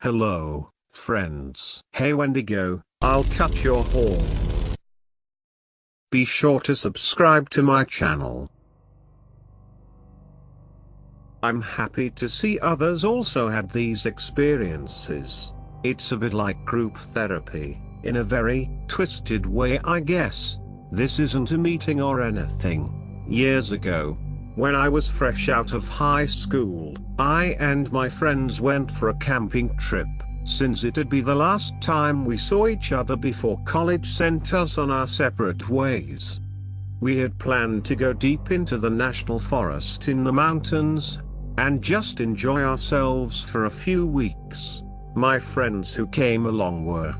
Hello, friends. Hey Wendigo, I'll cut your horn. Be sure to subscribe to my channel. I'm happy to see others also had these experiences. It's a bit like group therapy, in a very twisted way I guess. This isn't a meeting or anything. Years ago, when I was fresh out of high school, I and my friends went for a camping trip, since it'd be the last time we saw each other before college sent us on our separate ways. We had planned to go deep into the national forest in the mountains, and just enjoy ourselves for a few weeks. My friends who came along were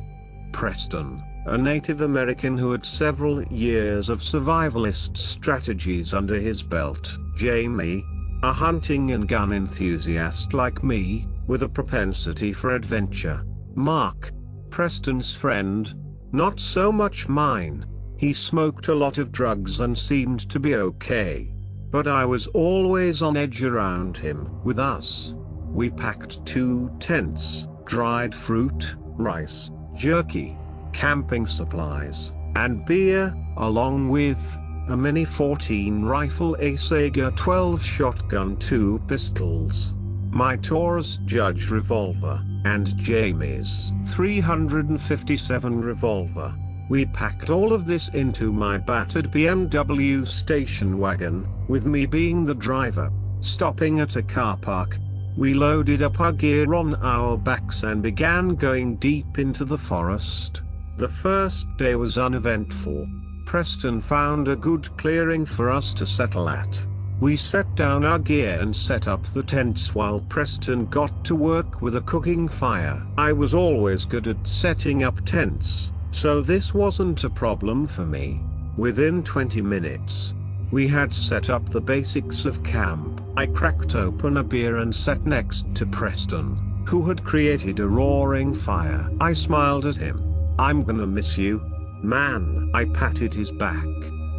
Preston, a Native American who had several years of survivalist strategies under his belt; Jamie, a hunting and gun enthusiast like me, with a propensity for adventure; Mark, Preston's friend, not so much mine. He smoked a lot of drugs and seemed to be okay, but I was always on edge around him. With us, we packed 2 tents, dried fruit, rice, jerky, camping supplies, and beer, along with a Mini 14 rifle, a Saiga 12 shotgun, 2 pistols, my Taurus Judge revolver, and Jamie's 357 revolver. We packed all of this into my battered BMW station wagon, with me being the driver. Stopping at a car park, we loaded up our gear on our backs and began going deep into the forest. The first day was uneventful. Preston found a good clearing for us to settle at. We set down our gear and set up the tents while Preston got to work with a cooking fire. I was always good at setting up tents, so this wasn't a problem for me. Within 20 minutes, we had set up the basics of camp. I cracked open a beer and sat next to Preston, who had created a roaring fire. I smiled at him. "I'm gonna miss you, man." I patted his back.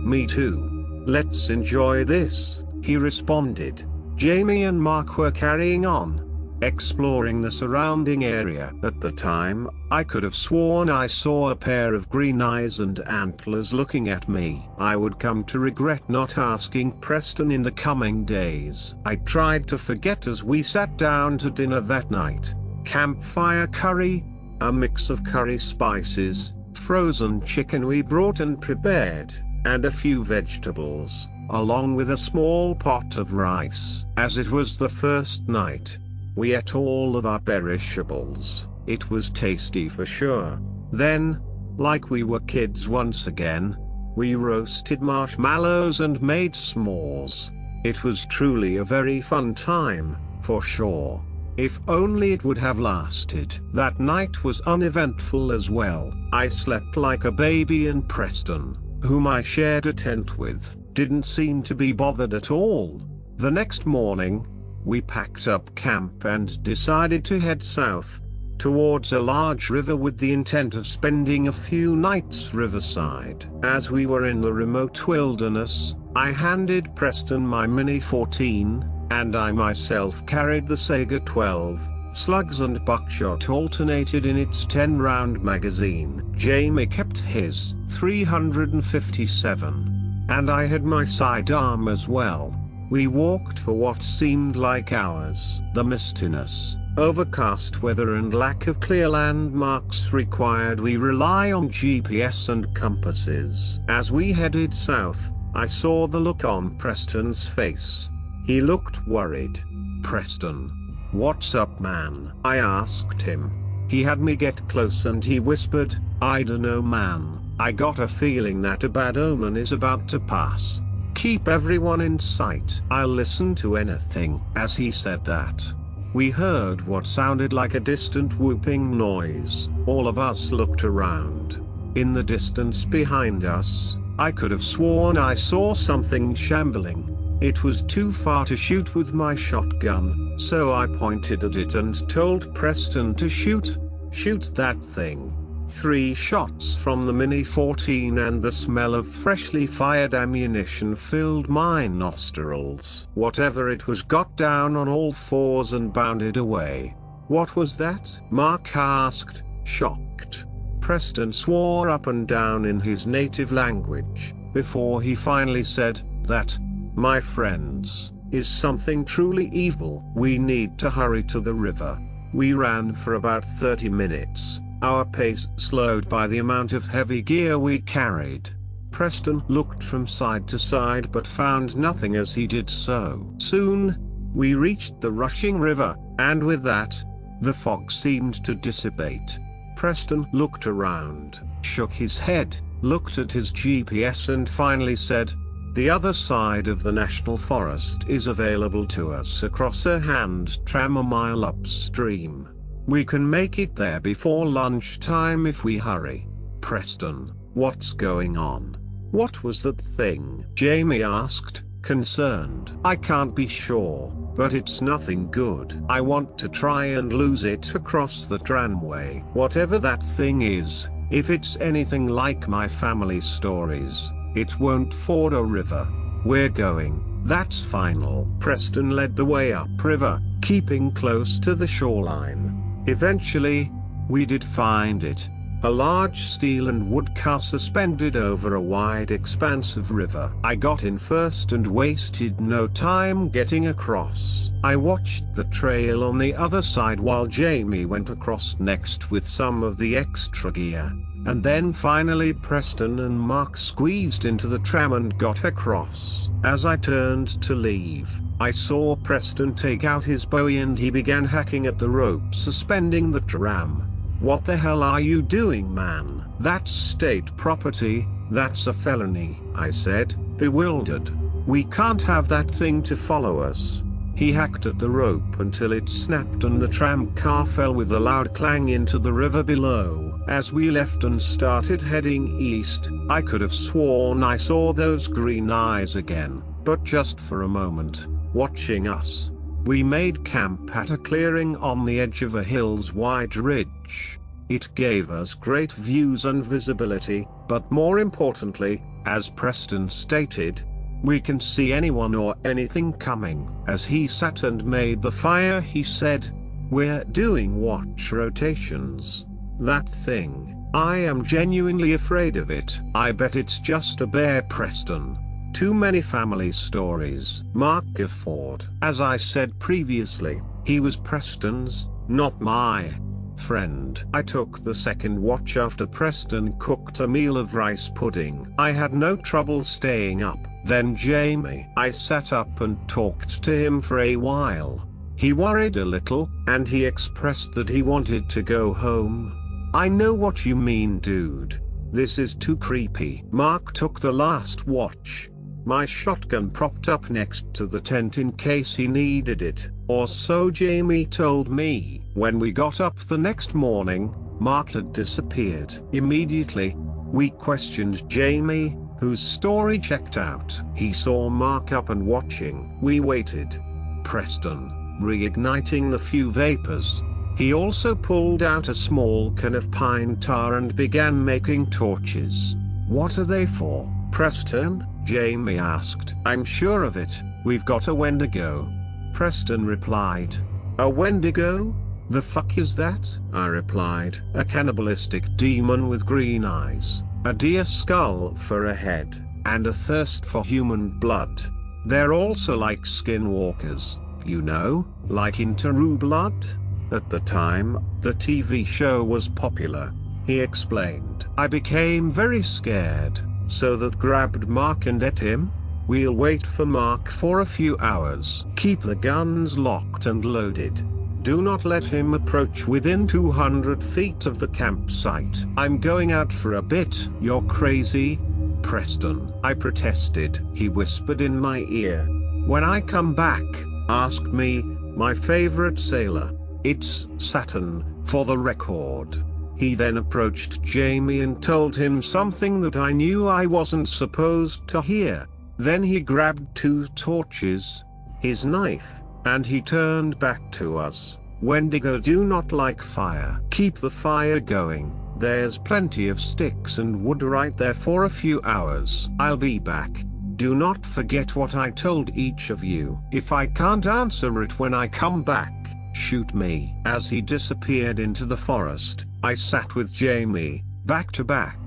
"Me too. Let's enjoy this," he responded. Jamie and Mark were carrying on, exploring the surrounding area. At the time, I could have sworn I saw a pair of green eyes and antlers looking at me. I would come to regret not asking Preston in the coming days. I tried to forget as we sat down to dinner that night. Campfire curry, a mix of curry spices, frozen chicken we brought and prepared, and a few vegetables, along with a small pot of rice. As it was the first night, we ate all of our perishables. It was tasty for sure. Then, like we were kids once again, we roasted marshmallows and made s'mores. It was truly a very fun time, for sure. If only it would have lasted. That night was uneventful as well. I slept like a baby, and Preston, whom I shared a tent with, didn't seem to be bothered at all. The next morning, we packed up camp and decided to head south, towards a large river with the intent of spending a few nights riverside. As we were in the remote wilderness, I handed Preston my Mini 14, and I myself carried the Saiga 12. Slugs and buckshot alternated in its 10-round magazine. Jamie kept his 357, and I had my sidearm as well. We walked for what seemed like hours. The mistiness, overcast weather and lack of clear landmarks required we rely on GPS and compasses. As we headed south, I saw the look on Preston's face. He looked worried. "Preston, what's up, man?" I asked him. He had me get close and he whispered, "I dunno, man. I got a feeling that a bad omen is about to pass. Keep everyone in sight." I'll listen to anything. As he said that, we heard what sounded like a distant whooping noise. All of us looked around. In the distance behind us, I could have sworn I saw something shambling. It was too far to shoot with my shotgun, so I pointed at it and told Preston to shoot. "Shoot that thing." 3 shots from the Mini 14 and the smell of freshly fired ammunition filled my nostrils. Whatever it was got down on all fours and bounded away. What was that? Mark asked, shocked. Preston swore up and down in his native language, before he finally said, that, my friends, is something truly evil. We need to hurry to the river. We ran for about 30 minutes, our pace slowed by the amount of heavy gear we carried. Preston looked from side to side but found nothing as he did so. Soon, we reached the rushing river, and with that, the fog seemed to dissipate. Preston looked around, shook his head, looked at his GPS and finally said, the other side of the national forest is available to us across a hand tram a mile upstream. We can make it there before lunchtime if we hurry. Preston, what's going on? What was that thing? Jamie asked, concerned. I can't be sure, but it's nothing good. I want to try and lose it across the tramway. Whatever that thing is, if it's anything like my family stories, it won't ford a river. We're going. That's final. Preston led the way upriver, keeping close to the shoreline. Eventually, we did find it. A large steel and wood car suspended over a wide expanse of river. I got in first and wasted no time getting across. I watched the trail on the other side while Jamie went across next with some of the extra gear. And then finally Preston and Mark squeezed into the tram and got across. As I turned to leave, I saw Preston take out his bowie and he began hacking at the rope suspending the tram. What the hell are you doing, man? That's state property, that's a felony, I said, bewildered. We can't have that thing to follow us. He hacked at the rope until it snapped and the tram car fell with a loud clang into the river below. As we left and started heading east, I could have sworn I saw those green eyes again, but just for a moment, watching us. We made camp at a clearing on the edge of a hill's wide ridge. It gave us great views and visibility, but more importantly, as Preston stated, we can see anyone or anything coming. As he sat and made the fire he said, we're doing watch rotations. That thing, I am genuinely afraid of it. I bet it's just a bear. Preston. Too many family stories. Mark Gifford. As I said previously, he was Preston's, not my friend. I took the second watch after Preston cooked a meal of rice pudding. I had no trouble staying up. Then Jamie. I sat up and talked to him for a while. He worried a little, and he expressed that he wanted to go home. I know what you mean, dude. This is too creepy. Mark took the last watch. My shotgun propped up next to the tent in case he needed it, or so Jamie told me. When we got up the next morning, Mark had disappeared. Immediately, we questioned Jamie, whose story checked out. He saw Mark up and watching. We waited. Preston, reigniting the few vapors. He also pulled out a small can of pine tar and began making torches. What are they for, Preston? Jamie asked. I'm sure of it, we've got a Wendigo. Preston replied. A Wendigo? The fuck is that? I replied. A cannibalistic demon with green eyes, a deer skull for a head, and a thirst for human blood. They're also like skinwalkers, you know, like in True Blood? At the time, the TV show was popular, he explained. I became very scared, so that grabbed Mark and ate him. We'll wait for Mark for a few hours. Keep the guns locked and loaded. Do not let him approach within 200 feet of the campsite. I'm going out for a bit. You're crazy, Preston. I protested. He whispered in my ear. When I come back, ask me, my favorite sailor. It's Saturn, for the record. He then approached Jamie and told him something that I knew I wasn't supposed to hear. Then he grabbed 2 torches, his knife, and he turned back to us. Wendigo do not like fire. Keep the fire going. There's plenty of sticks and wood right there for a few hours. I'll be back. Do not forget what I told each of you. If I can't answer it when I come back, shoot me." As he disappeared into the forest, I sat with Jamie, back to back.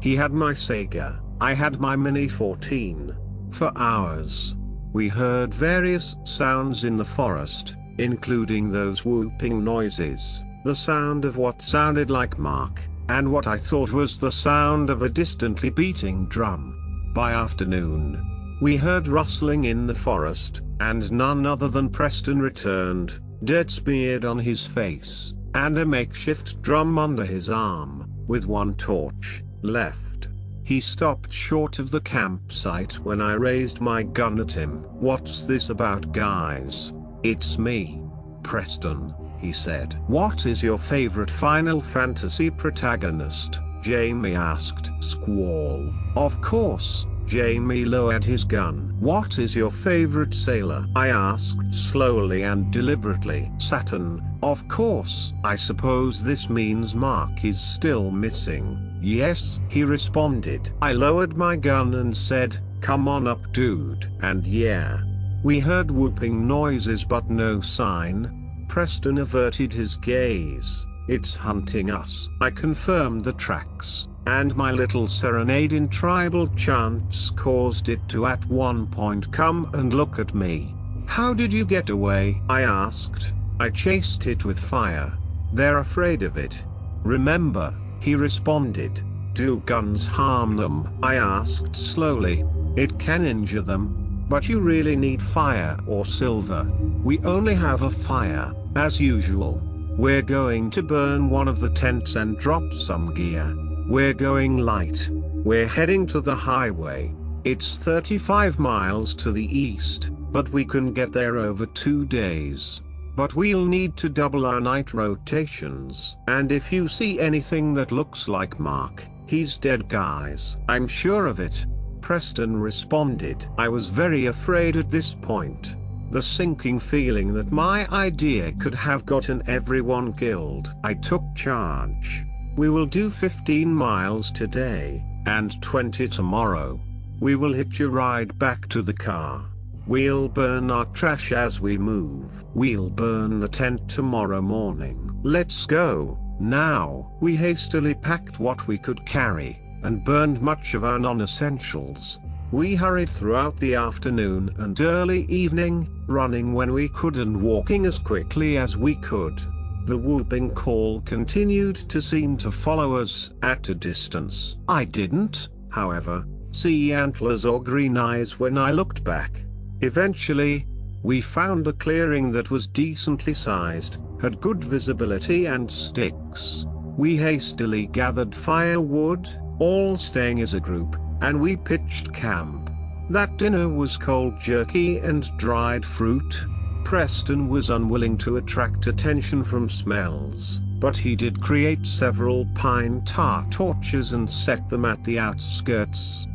He had my Sega, I had my Mini 14. For hours. We heard various sounds in the forest, including those whooping noises, the sound of what sounded like Mark, and what I thought was the sound of a distantly beating drum. By afternoon, we heard rustling in the forest, and none other than Preston returned, dirt smeared on his face, and a makeshift drum under his arm, with one torch left. He stopped short of the campsite when I raised my gun at him. "What's this about, guys? It's me, Preston," he said. "What is your favorite Final Fantasy protagonist?" Jamie asked. Squall. "Of course." Jamie lowered his gun. "What is your favorite sailor?" I asked slowly and deliberately. "Saturn, of course." "I suppose this means Mark is still missing." "Yes," he responded. I lowered my gun and said, "Come on up, dude." And yeah, we heard whooping noises but no sign. Preston averted his gaze. "It's hunting us." I confirmed the tracks, and my little serenade in tribal chants caused it to at one point come and look at me. "How did you get away?" I asked. "I chased it with fire. They're afraid of it." "Remember," he responded. "Do guns harm them?" I asked slowly. "It can injure them. But you really need fire or silver." "We only have a fire, as usual. We're going to burn one of the tents and drop some gear. We're going light. We're heading to the highway. It's 35 miles to the east, but we can get there over 2 days. But we'll need to double our night rotations. And if you see anything that looks like Mark, he's dead, guys." "I'm sure of it," Preston responded. I was very afraid at this point. The sinking feeling that my idea could have gotten everyone killed. I took charge. "We will do 15 miles today, and 20 tomorrow. We will hitch a ride back to the car. We'll burn our trash as we move. We'll burn the tent tomorrow morning. Let's go, now." We hastily packed what we could carry, and burned much of our non-essentials. We hurried throughout the afternoon and early evening, running when we could and walking as quickly as we could. The whooping call continued to seem to follow us at a distance. I didn't, however, see antlers or green eyes when I looked back. Eventually, we found a clearing that was decently sized, had good visibility and sticks. We hastily gathered firewood, all staying as a group, and we pitched camp. That dinner was cold jerky and dried fruit. Preston was unwilling to attract attention from smells, but he did create several pine tar torches and set them at the outskirts.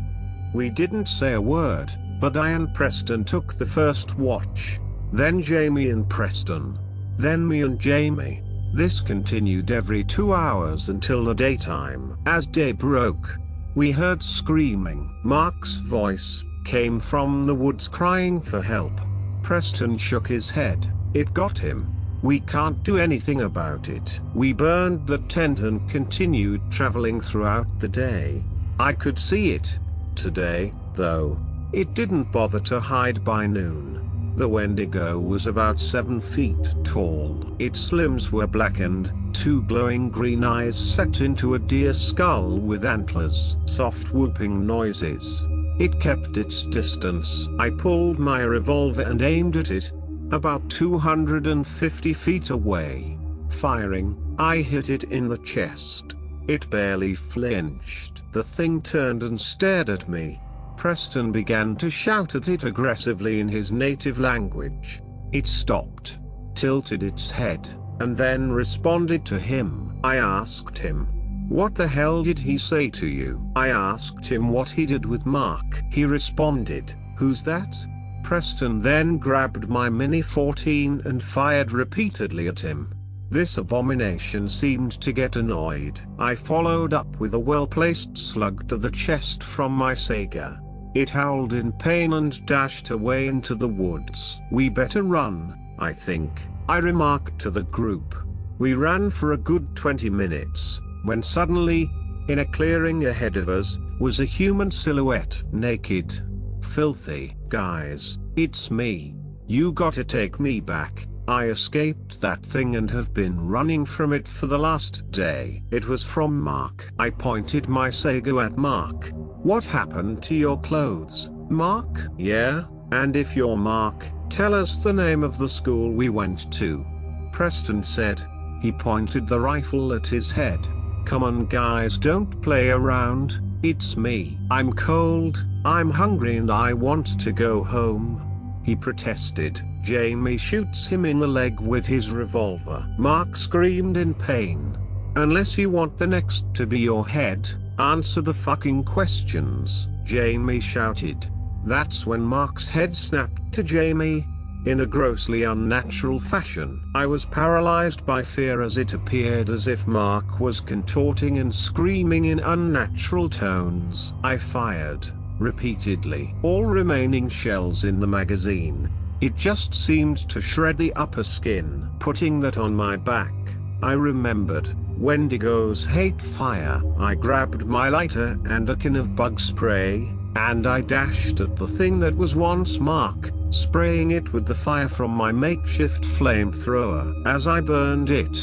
We didn't say a word, but I and Preston took the first watch, then Jamie and Preston, then me and Jamie. This continued every 2 hours until the daytime. As day broke, we heard screaming. Mark's voice came from the woods crying for help. Preston shook his head. "It got him. We can't do anything about it." We burned the tent and continued traveling throughout the day. I could see it today, though. It didn't bother to hide by noon. The Wendigo was about 7 feet tall. Its limbs were blackened, 2 glowing green eyes set into a deer skull with antlers. Soft whooping noises. It kept its distance. I pulled my revolver and aimed at it, about 250 feet away. Firing, I hit it in the chest. It barely flinched. The thing turned and stared at me. Preston began to shout at it aggressively in his native language. It stopped, tilted its head, and then responded to him. I asked him, "What the hell did he say to you?" I asked him what he did with Mark. He responded, "Who's that?" Preston then grabbed my Mini 14 and fired repeatedly at him. This abomination seemed to get annoyed. I followed up with a well-placed slug to the chest from my Sega. It howled in pain and dashed away into the woods. "We better run, I think," I remarked to the group. We ran for a good 20 minutes, when suddenly, in a clearing ahead of us, was a human silhouette, naked. Filthy. Guys, it's me. You gotta take me back. I escaped that thing and have been running from it for the last day. It was from Mark. I pointed my Sega at Mark. What happened to your clothes, Mark? Yeah, and if you're Mark, tell us the name of the school we went to. Preston said. He pointed the rifle at his head. Come on guys, don't play around. It's me. I'm cold, I'm hungry and I want to go home. He protested. Jamie shoots him in the leg with his revolver. Mark screamed in pain. Unless you want the next to be your head, answer the fucking questions, Jamie shouted. That's when Mark's head snapped to Jamie, in a grossly unnatural fashion. I was paralyzed by fear as it appeared as if Mark was contorting and screaming in unnatural tones. I fired, repeatedly, all remaining shells in the magazine. It just seemed to shred the upper skin. Putting that on my back, I remembered Wendigos hate fire. I grabbed my lighter and a can of bug spray, and I dashed at the thing that was once Mark, spraying it with the fire from my makeshift flamethrower. As I burned it,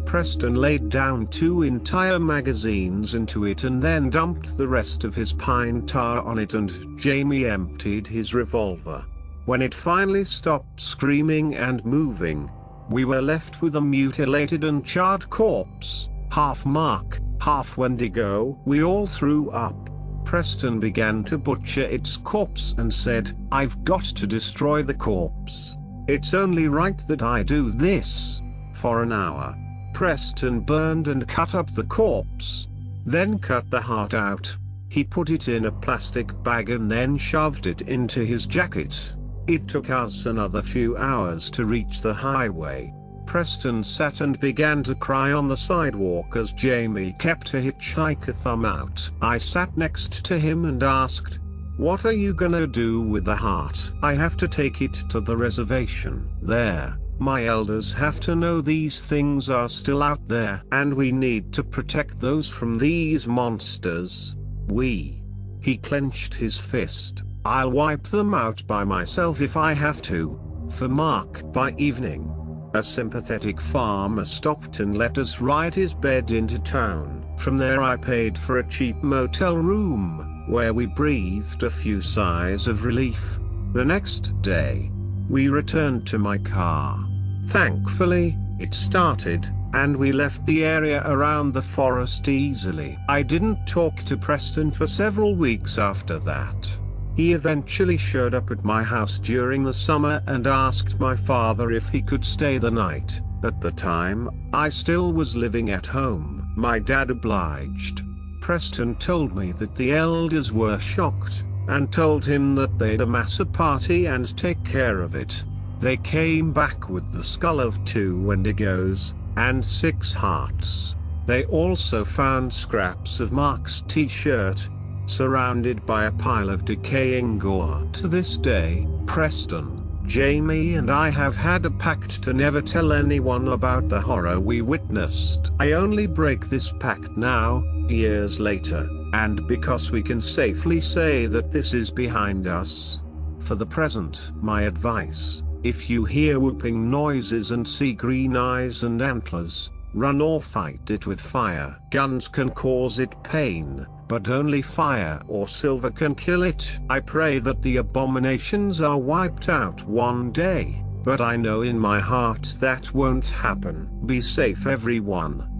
Preston laid down 2 entire magazines into it and then dumped the rest of his pine tar on it, and Jamie emptied his revolver. When it finally stopped screaming and moving, we were left with a mutilated and charred corpse, half Mark, half Wendigo. We all threw up. Preston began to butcher its corpse and said, I've got to destroy the corpse. It's only right that I do this. For an hour, Preston burned and cut up the corpse, then cut the heart out. He put it in a plastic bag and then shoved it into his jacket. It took us another few hours to reach the highway. Preston sat and began to cry on the sidewalk as Jamie kept a hitchhiker thumb out. I sat next to him and asked, what are you gonna do with the heart? I have to take it to the reservation. There, my elders have to know these things are still out there, and we need to protect those from these monsters. He clenched his fist. I'll wipe them out by myself if I have to. For Mark. By evening, a sympathetic farmer stopped and let us ride his bed into town. From there I paid for a cheap motel room, where we breathed a few sighs of relief. The next day, we returned to my car. Thankfully, it started, and we left the area around the forest easily. I didn't talk to Preston for several weeks after that. He eventually showed up at my house during the summer and asked my father if he could stay the night. At the time, I still was living at home. My dad obliged. Preston told me that the elders were shocked, and told him that they'd amass a party and take care of it. They came back with the skull of 2 Wendigos, and 6 hearts. They also found scraps of Mark's t-shirt, surrounded by a pile of decaying gore. To this day, Preston, Jamie and I have had a pact to never tell anyone about the horror we witnessed. I only break this pact now, years later, and because we can safely say that this is behind us. For the present, my advice, if you hear whooping noises and see green eyes and antlers, run or fight it with fire. Guns can cause it pain, but only fire or silver can kill it. I pray that the abominations are wiped out one day, but I know in my heart that won't happen. Be safe everyone.